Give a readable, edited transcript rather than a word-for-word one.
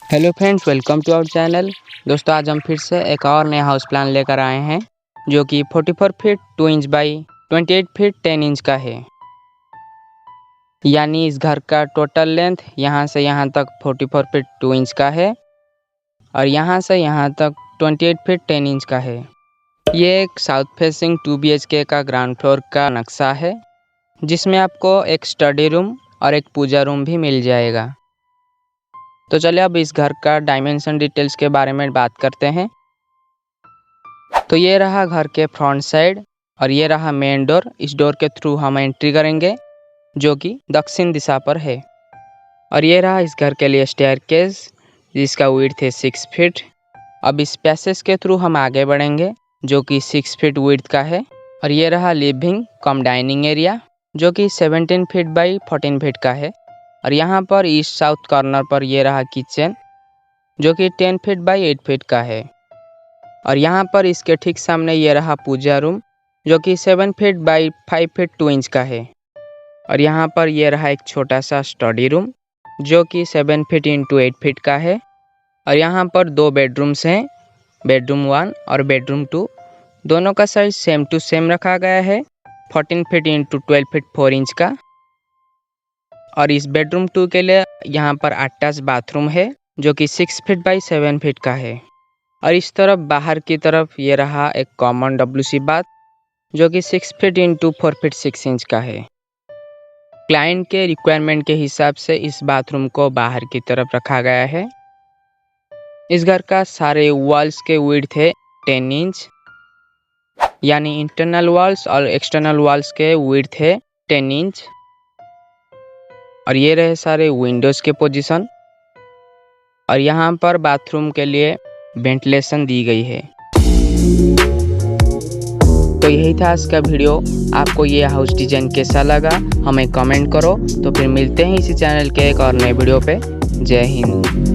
Hello friends, welcome to our channel. दोस्तों, आज हम फिर से एक और नया हाउस प्लान लेकर आए हैं जो कि 44 feet 2 inch by 28 feet 10 inch का है। यानी इस घर का टोटल लेंथ यहाँ से यहाँ तक 44 फीट 2 इंच का है और यहाँ से यहाँ तक 28 फीट 10 इंच का है। ये एक साउथ फेसिंग 2 BHK का ग्राउंड फ्लोर का नक्शा है, जिसमें आपको एक स्टडी रूम और एक पूजा रूम भी मिल जाएगा। तो चलिए अब इस घर का डायमेंशन डिटेल्स के बारे में बात करते हैं। तो ये रहा घर के फ्रंट साइड और ये रहा मेन डोर। इस डोर के थ्रू हम एंट्री करेंगे जो कि दक्षिण दिशा पर है। और ये रहा इस घर के लिए स्टेयरकेस, जिसका विड्थ है 6 फीट। अब इस पैसेज के थ्रू हम आगे बढ़ेंगे जो कि 6 फीट विड्थ का है। और ये रहा लिविंग कम डाइनिंग एरिया जो कि 17 फीट बाई 14 फीट का है। और यहाँ पर ईस्ट साउथ कॉर्नर पर ये रहा किचन जो कि 10 फीट बाई 8 फीट का है। और यहाँ पर इसके ठीक सामने ये रहा पूजा रूम जो कि 7 फीट बाई 5 फीट 2 इंच का है। और यहाँ पर ये रहा एक छोटा सा स्टडी रूम जो कि 7 फीट इंटू 8 फीट का है। और यहाँ पर 2 बेडरूम्स हैं, बेडरूम 1 और बेडरूम 2। दोनों का साइज सेम टू सेम रखा गया है, 14 फीट इंटू 12 फीट 4 इंच का। और इस बेडरूम 2 के लिए यहाँ पर अटैच बाथरूम है जो कि 6 फीट बाई 7 फीट का है। और इस तरफ बाहर की तरफ ये रहा एक कॉमन WC बाथ जो कि 6 फीट इंटू 4 फीट 6 इंच का है। क्लाइंट के रिक्वायरमेंट के हिसाब से इस बाथरूम को बाहर की तरफ रखा गया है। इस घर का सारे वॉल्स के विड्थ है 10 इंच, यानी इंटरनल वॉल्स और एक्सटर्नल वॉल्स के विड्थ है 10 इंच। और ये रहे सारे विंडोज़ के पोजीशन। और यहाँ पर बाथरूम के लिए वेंटिलेशन दी गई है। तो यही था आज का वीडियो। आपको ये हाउस डिज़ाइन कैसा लगा हमें कमेंट करो। तो फिर मिलते हैं इसी चैनल के एक और नए वीडियो पे। जय हिंद।